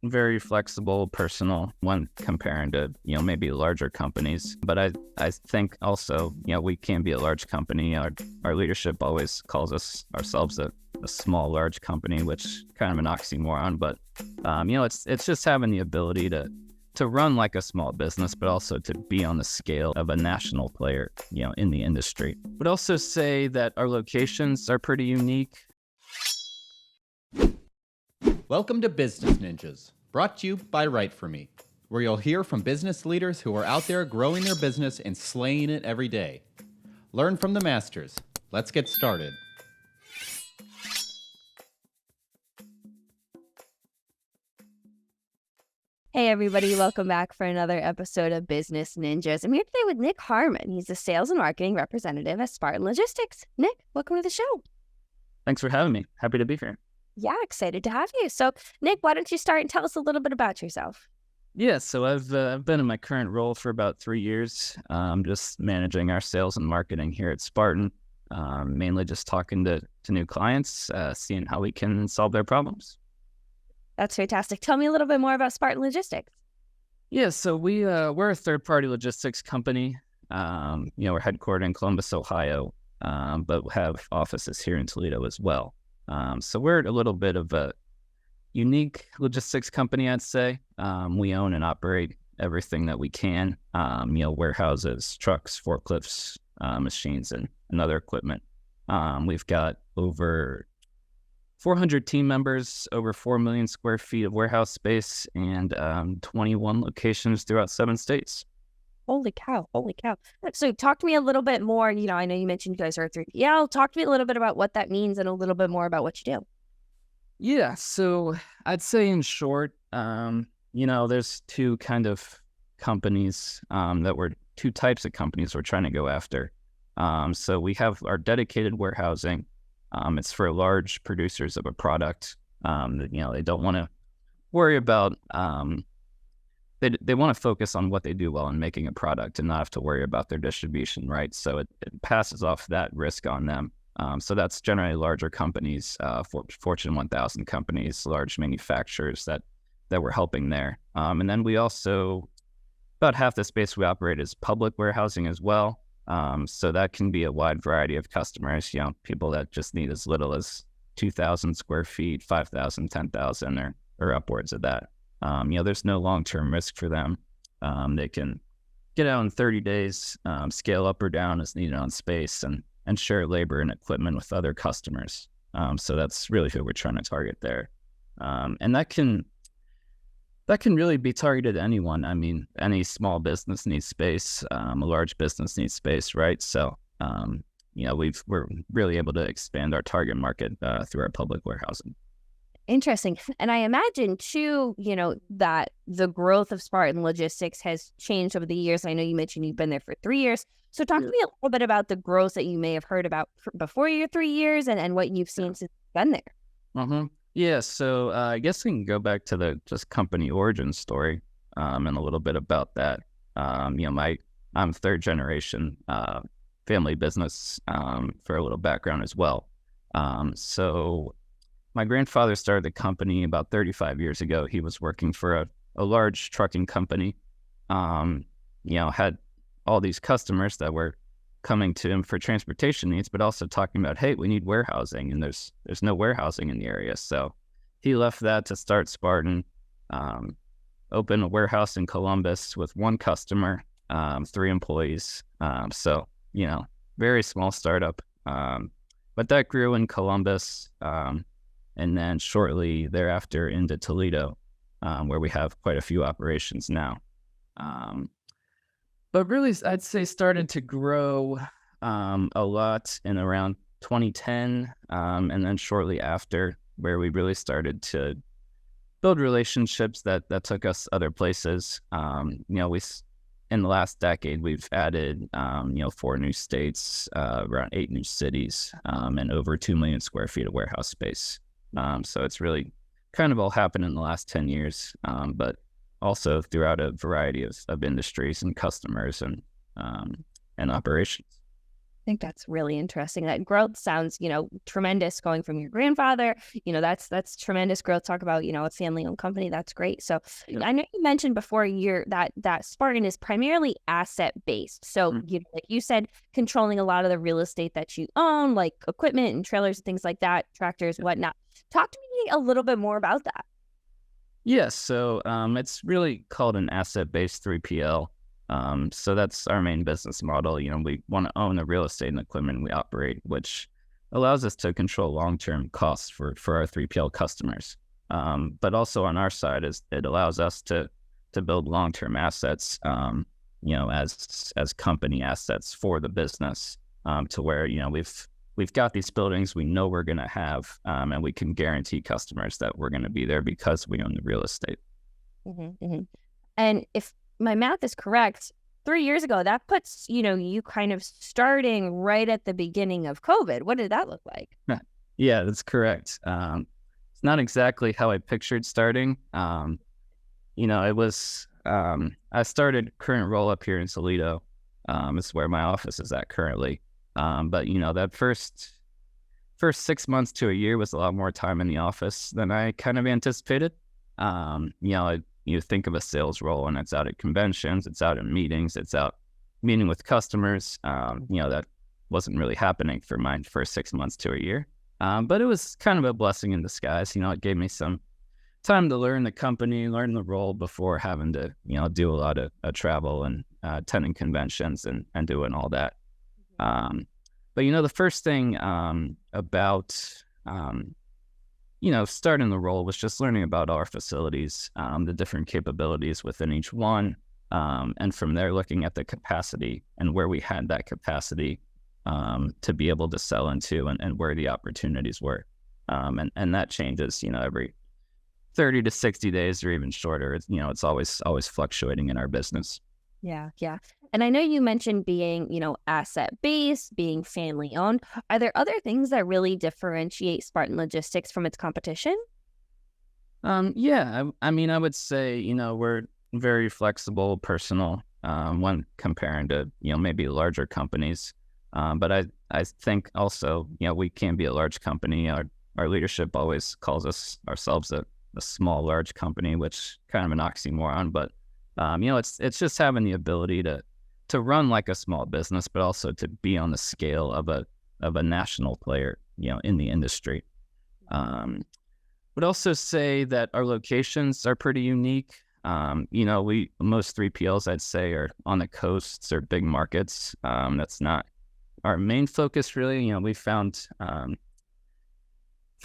very flexible, personal when comparing to, maybe larger companies. But I think also, we can be a large company. Our leadership always calls ourselves a small, large company, which kind of an oxymoron. But, it's just having the ability to run like a small business, but also to be on the scale of a national player, in the industry. Would also say that our locations are pretty unique. Welcome to Business Ninjas, brought to you by WriteForMe, where you'll hear from business leaders who are out there growing their business and slaying it every day. Learn from the masters. Let's get started. Hey everybody, welcome back for another episode of Business Ninjas. I'm here today with Nick Harmon. He's the sales and marketing representative at Spartan Logistics. Nick, welcome to the show. Thanks for having me. Happy to be here. Yeah, excited to have you. So, Nick, why don't you start and tell us a little bit about yourself? Yeah, so I've been in my current role for about 3 years. Just managing our sales and marketing here at Spartan. Mainly just talking to new clients, seeing how we can solve their problems. That's fantastic. Tell me a little bit more about Spartan Logistics. Yeah, so we're a third-party logistics company. We're headquartered in Columbus, Ohio, but have offices here in Toledo as well. So we're a little bit of a unique logistics company, I'd say. We own and operate everything that we can, warehouses, trucks, forklifts, machines, and other equipment. We've got over 400 team members, over 4 million square feet of warehouse space, and 21 locations throughout 7 states. Holy cow. So talk to me a little bit more. I know you mentioned you guys are a 3PL. Talk to me a little bit about what that means and a little bit more about what you do. Yeah, so I'd say in short, there's two kind of companies two types of companies we're trying to go after. So we have our dedicated warehousing. It's for large producers of a product. They don't want to worry about, they want to focus on what they do well in making a product and not have to worry about their distribution, right? So it passes off that risk on them. So that's generally larger companies, Fortune 1000 companies, large manufacturers that we're helping there. And then we also, about half the space we operate is public warehousing as well. So that can be a wide variety of customers, people that just need as little as 2,000 square feet, 5,000, 10,000, or upwards of that. There's no long-term risk for them. They can get out in 30 days, scale up or down as needed on space, and share labor and equipment with other customers. So that's really who we're trying to target there. And that can really be targeted at anyone. I mean, any small business needs space. A large business needs space, right? So, we're really able to expand our target market through our public warehousing. Interesting. And I imagine too, that the growth of Spartan Logistics has changed over the years. I know you mentioned you've been there for 3 years. So talk to me a little bit about the growth that you may have heard about before your 3 years and what you've seen since you've been there. Mm-hmm. Yeah, so I guess we can go back to the just company origin story and a little bit about that. I'm third generation family business for a little background as well. So my grandfather started the company about 35 years ago. He was working for a large trucking company, had all these customers that were coming to him for transportation needs, but also talking about, hey, we need warehousing, and there's no warehousing in the area. So he left that to start Spartan, open a warehouse in Columbus with 1 customer, 3 employees. So, very small startup. But that grew in Columbus, and then shortly thereafter into Toledo, where we have quite a few operations now. But really, I'd say started to grow a lot in around 2010, and then shortly after, where we really started to build relationships that took us other places. In the last decade, we've added 4 new states, around 8 new cities, and over 2 million square feet of warehouse space. So it's really kind of all happened in the last 10 years, but also throughout a variety of industries and customers and operations. think that's really interesting. That growth sounds, tremendous going from your grandfather. That's tremendous growth. Talk about, a family-owned company. That's great. So Yeah. I know you mentioned before that Spartan is primarily asset-based. So, like you said, controlling a lot of the real estate that you own, like equipment and trailers and things like that, tractors, whatnot. Talk to me a little bit more about that. Yes, so it's really called an asset-based 3PL. So that's our main business model. We want to own the real estate and equipment we operate, which allows us to control long-term costs for our 3PL customers. But also on our side, it allows us to build long-term assets, as company assets for the business, to where we've got these buildings we know we're going to have, and we can guarantee customers that we're going to be there because we own the real estate. And if my math is correct, 3 years ago, that puts, you kind of starting right at the beginning of COVID. What did that look like? Yeah, that's correct. It's not exactly how I pictured starting. It was, I started current role up here in Toledo. It's where my office is at currently. But that first 6 months to a year was a lot more time in the office than I kind of anticipated. You think of a sales role and it's out at conventions, it's out in meetings, it's out meeting with customers. That wasn't really happening for my first 6 months to a year. But it was kind of a blessing in disguise. It gave me some time to learn the company, learn the role before having to, do a lot of travel and attending conventions and doing all that. But the first thing about starting the role was just learning about our facilities, the different capabilities within each one, and from there looking at the capacity and where we had that capacity to be able to sell into and where the opportunities were, and that changes every 30 to 60 days or even shorter. It's always fluctuating in our business. Yeah. And I know you mentioned being, asset-based, being family-owned. Are there other things that really differentiate Spartan Logistics from its competition? Yeah, I would say, we're very flexible, personal, when comparing to, maybe larger companies. But I think also, we can be a large company. Our leadership always calls ourselves a small, large company, which kind of an oxymoron, but it's just having the ability to run like a small business, but also to be on the scale of a national player, in the industry. Would also say that our locations are pretty unique. Most 3PLs I'd say are on the coasts or big markets. That's not our main focus really. We found a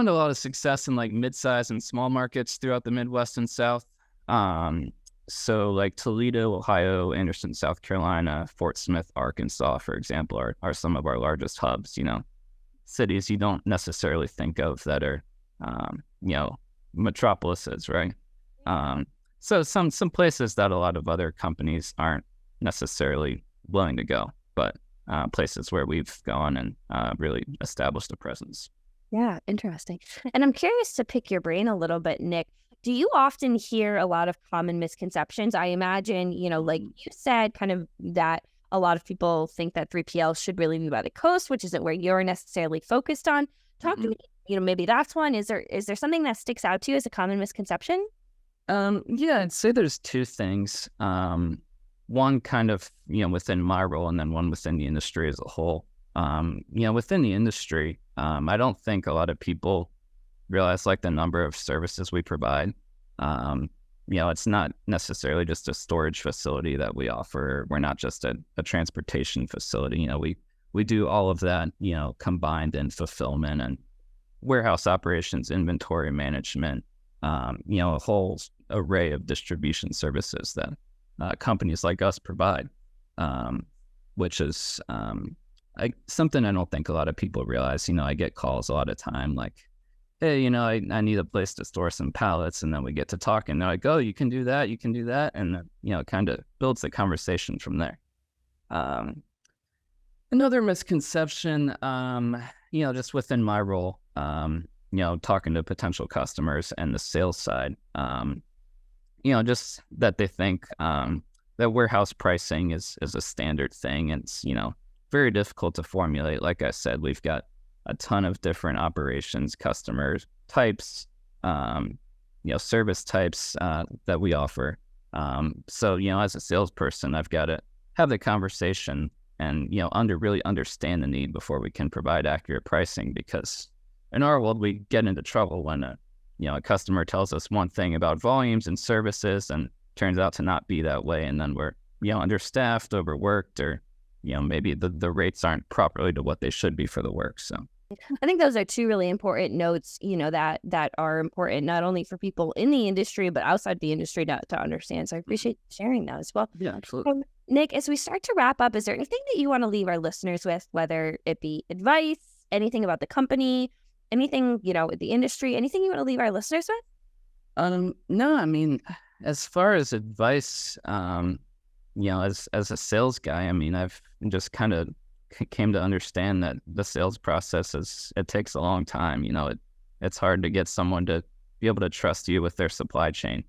lot of success in like mid-size and small markets throughout the Midwest and South. So like Toledo, Ohio, Anderson, South Carolina, Fort Smith, Arkansas, for example, are some of our largest hubs, cities you don't necessarily think of that are, metropolises, right? So some places that a lot of other companies aren't necessarily willing to go, but places where we've gone and really established a presence. Yeah, interesting. And I'm curious to pick your brain a little bit, Nick. Do you often hear a lot of common misconceptions? I imagine, like you said, kind of that a lot of people think that 3PL should really be by the coast, which isn't where you're necessarily focused on. Talk to me, maybe that's one. Is there something that sticks out to you as a common misconception? Yeah, I'd say there's two things. One kind of, within my role and then one within the industry as a whole. Within the industry, I don't think a lot of people realize like the number of services we provide. It's not necessarily just a storage facility that we offer. We're not just a transportation facility. We do all of that, combined in fulfillment and warehouse operations, inventory management, a whole array of distribution services that companies like us provide, which is something I don't think a lot of people realize. I get calls a lot of time like, hey, I need a place to store some pallets. And then we get to talk and they're like, oh, you can do that. And then, it kind of builds the conversation from there. Another misconception, just within my role, talking to potential customers and the sales side, just that they think that warehouse pricing is a standard thing. And it's, very difficult to formulate. Like I said, we've got a ton of different operations, customer types, service types that we offer. So, as a salesperson, I've got to have the conversation and, really understand the need before we can provide accurate pricing, because in our world, we get into trouble when a customer tells us one thing about volumes and services and turns out to not be that way. And then we're, understaffed, overworked, or, maybe the rates aren't properly to what they should be for the work. So I think those are two really important notes, that are important not only for people in the industry, but outside the industry to understand. So I appreciate sharing that as well. yeah, absolutely. Nick, as we start to wrap up, is there anything that you want to leave our listeners with, whether it be advice, anything about the company, anything, with the industry, anything you want to leave our listeners with? No, I mean, as far as advice, as a sales guy, I mean, I've just kind of came to understand that the sales process it takes a long time. It's hard to get someone to be able to trust you with their supply chain.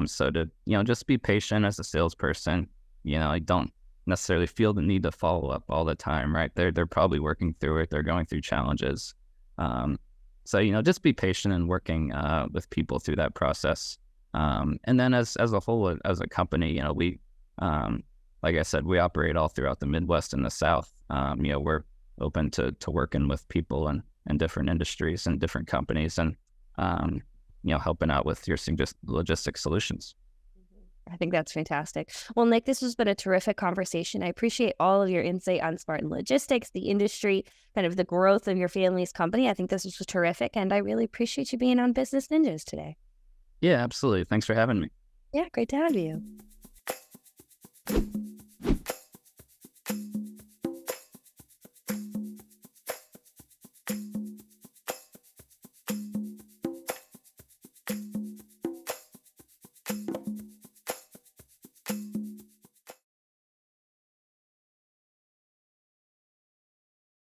So to, just be patient as a salesperson. I don't necessarily feel the need to follow up all the time, right? They're probably working through it. They're going through challenges. So, just be patient and working with people through that process. And then as a whole, as a company, we, like I said, we operate all throughout the Midwest and the South. We're open to working with people and different industries and different companies and, helping out with your logistics solutions. I think that's fantastic. Well, Nick, this has been a terrific conversation. I appreciate all of your insight on Spartan Logistics, the industry, kind of the growth of your family's company. I think this was terrific, and I really appreciate you being on Business Ninjas today. Yeah, absolutely. Thanks for having me. Yeah, great to have you.